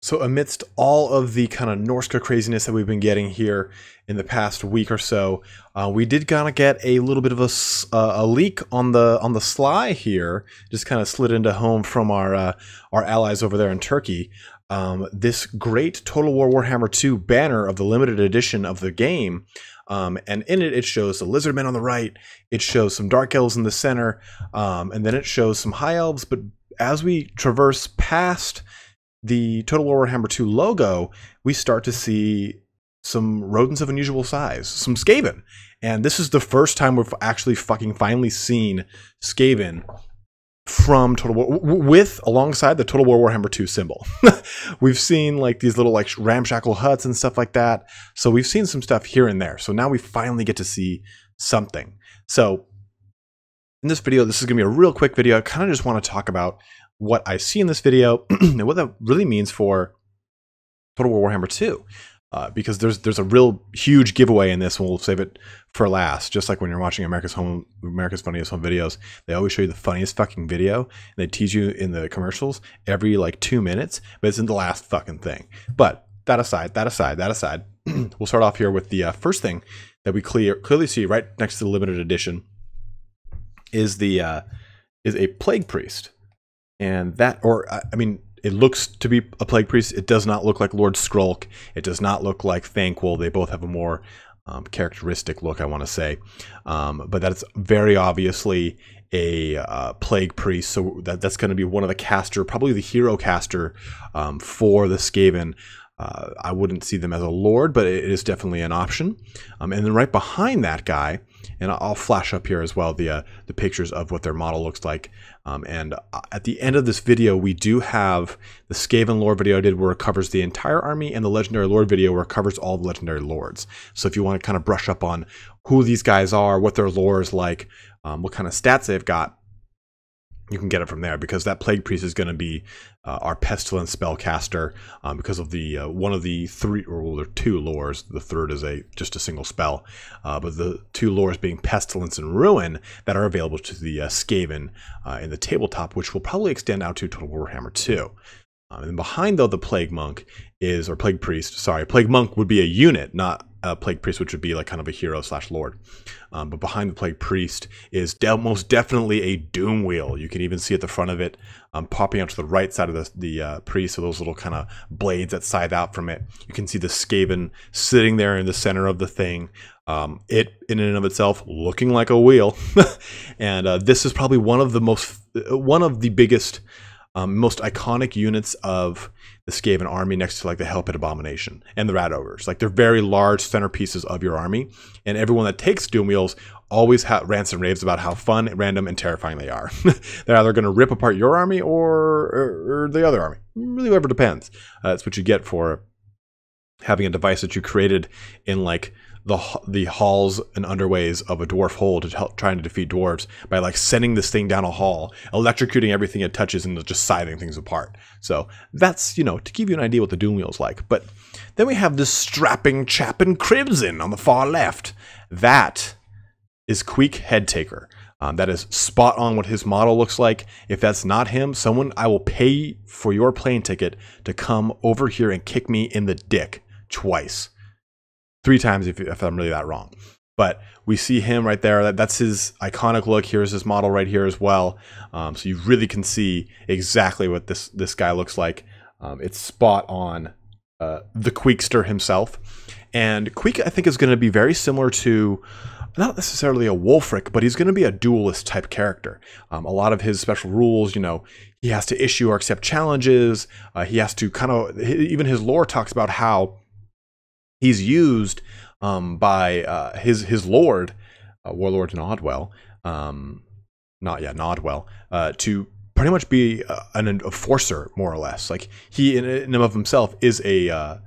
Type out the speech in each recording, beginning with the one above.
So amidst all of the kind of Norska craziness that we've been getting here in the past week or so, we did kind of get a little bit of a leak on the sly here. Just kind of slid into home from our allies over there in Turkey. This great Total War Warhammer 2 banner of the limited edition of the game. And in it, it shows the Lizardmen on the right. It shows some Dark Elves in the center. And then it shows some High Elves. But as we traverse past the Total War Warhammer 2 logo, we start to see some rodents of unusual size, some Skaven. And this is the first time we've actually finally seen Skaven from Total War alongside the Total War Warhammer 2 symbol. We've seen like these little like ramshackle huts and stuff like that. So we've seen some stuff here and there. So now we finally get to see something. So in this video, this is going to be a real quick video. I kind of just want to talk about what I see in this video and what that really means for Total War Warhammer 2. Because there's a real huge giveaway in this, and we'll save it for last. Just like when you're watching America's Funniest Home Videos, they always show you the funniest fucking video, and they tease you in the commercials every like 2 minutes, but it's in the last fucking thing. But that aside, we'll start off here with the first thing that we clearly see right next to the limited edition is a plague priest, and that, or I mean, it looks to be a plague priest. It does not look like Lord Skrulk. It does not look like Thanquol. They both have a more characteristic look, I want to say. But that's very obviously a plague priest. So that's going to be one of the caster, probably the hero caster for the Skaven. I wouldn't see them as a lord, but it is definitely an option. And then right behind that guy, and I'll flash up here as well the pictures of what their model looks like. And at the end of this video, we do have the Skaven lore video I did where it covers the entire army, and the legendary lord video where it covers all the legendary lords. So if you want to kind of brush up on who these guys are, what their lore is like, what kind of stats they've got, you can get it from there, because that plague priest is going to be our pestilence spellcaster, because of the one of the three, or well, there are two lores. The third is just a single spell, but the two lores being pestilence and ruin that are available to the Skaven in the tabletop, which will probably extend out to Total Warhammer 2. And behind, though, the plague monk is, or plague priest, sorry, plague monk would be a unit, not a plague priest, which would be like kind of a hero / lord. But behind the plague priest is most definitely a Doomwheel. You can even see at the front of it popping out to the right side of the priest, so those little kind of blades that side out from it. You can see the Skaven sitting there in the center of the thing. It in and of itself looking like a wheel. And this is probably one of the biggest, most iconic units of the Skaven army, next to like the Hellpit Abomination and the Rat Ogres. Like, they're very large centerpieces of your army, and everyone that takes Doomwheels always rants and raves about how fun, random, and terrifying they are. They're either going to rip apart your army or the other army. Really, whoever depends. That's what you get for having a device that you created in like the halls and underways of a dwarf hole to help trying to defeat dwarves by like sending this thing down a hall, electrocuting everything it touches, and just scything things apart. So that's, you know, to give you an idea what the Doomwheel's like. But then we have this strapping chap in crimson on the far left. That is Queek Headtaker. That is spot on what his model looks like. If that's not him, I will pay for your plane ticket to come over here and kick me in the dick twice. 3 times if I'm really that wrong. But we see him right there. That's his iconic look. Here's his model right here as well. So you really can see exactly what this guy looks like. It's spot on the Queekster himself. And Queek, I think, is going to be very similar to, not necessarily a Wolfric, but he's going to be a duelist type character. A lot of his special rules, you know, he has to issue or accept challenges. He has to kind of, even his lore talks about how he's used by his lord, Warlord Nodwell, Nodwell, to pretty much be an enforcer, more or less. Like, he in and of himself is a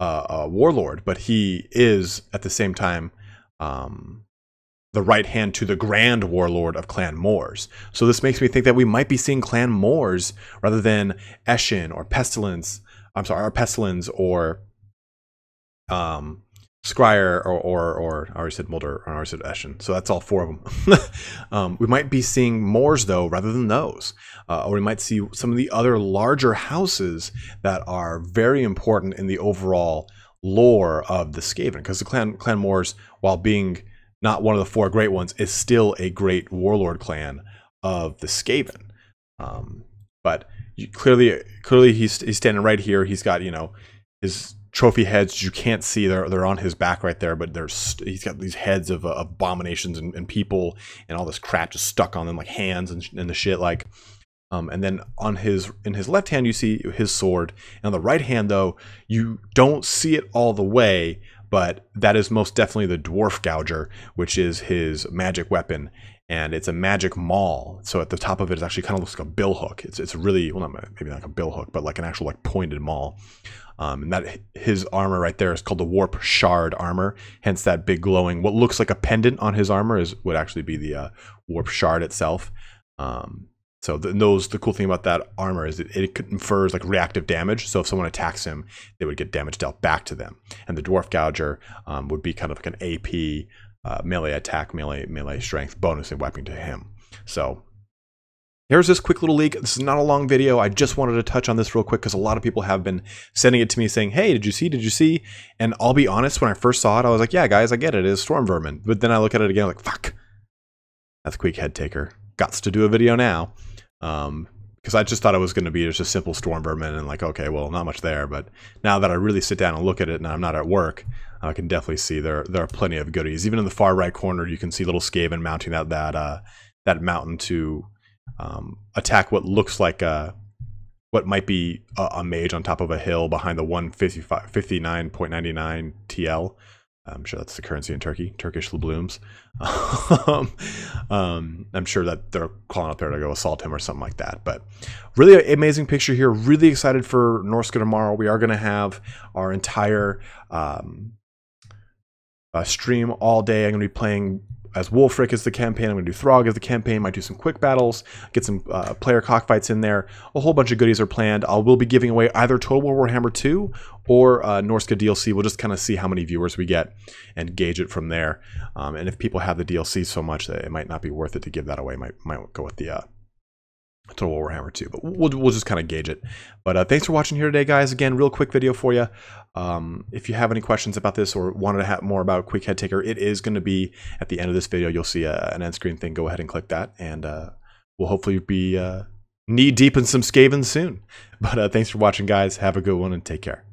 warlord, but he is at the same time the right hand to the Grand Warlord of Clan Moors. So this makes me think that we might be seeing Clan Moors rather than Eshin or Pestilence. I'm sorry, or Pestilence or Scryer or I already said Mulder, or I already said Eschen. So that's all 4 of them. We might be seeing Moors though, rather than those. Or we might see some of the other larger houses that are very important in the overall lore of the Skaven. Because the Clan Moors, while being not one of the 4 great ones, is still a great warlord clan of the Skaven. But clearly he's standing right here. He's got, you know, his trophy heads you can't see, they're on his back right there, but he's got these heads of abominations and people and all this crap just stuck on them, like hands and the shit, like and then in his left hand you see his sword, and on the right hand though you don't see it all the way, but that is most definitely the dwarf gouger, which is his magic weapon, and it's a magic maul. So at the top of it is actually kind of looks like a bill hook. It's really, well, not maybe not like a bill hook, but like an actual like pointed maul. And that his armor right there is called the warp shard armor. Hence that big glowing, what looks like a pendant on his armor would actually be the warp shard itself. So the cool thing about that armor is it confers like reactive damage. So if someone attacks him, they would get damage dealt back to them. And the dwarf gouger would be kind of like an AP melee attack, melee strength bonus and weapon to him. So here's this quick little leak. This is not a long video. I just wanted to touch on this real quick because a lot of people have been sending it to me saying, hey, did you see? Did you see? And I'll be honest, when I first saw it, I was like, yeah, guys, I get it. It is Storm Vermin. But then I look at it again, I'm like, fuck. That's Queek Headtaker. Gots to do a video now. Because I just thought it was going to be just a simple Storm Vermin and like, okay, well, not much there. But now that I really sit down and look at it and I'm not at work, I can definitely see there are plenty of goodies. Even in the far right corner, you can see little Skaven mounting that mountain to attack what looks like what might be a mage on top of a hill behind the 159.99 TL. I'm sure that's the currency in Turkey, Turkish doubloons. I'm sure that they're calling up there to go assault him or something like that. But really amazing picture here. Really excited for Norska tomorrow. We are going to have our entire stream all day. I'm going to be playing as Wolfric as the campaign. I'm going to do Throg as the campaign. Might do some quick battles, get some player cockfights in there. A whole bunch of goodies are planned. I will be giving away either Total War Warhammer 2 or Norska DLC. We'll just kind of see how many viewers we get and gauge it from there. And if people have the DLC so much that it might not be worth it to give that away, might go with the Total War Warhammer 2, but we'll just kind of gauge it. But thanks for watching here today, guys. Again, real quick video for you. If you have any questions about this or wanted to have more about Queek Headtaker, it is going to be at the end of this video. You'll see an end screen thing. Go ahead and click that, and we'll hopefully be knee deep in some Skaven soon. But thanks for watching, guys. Have a good one and take care.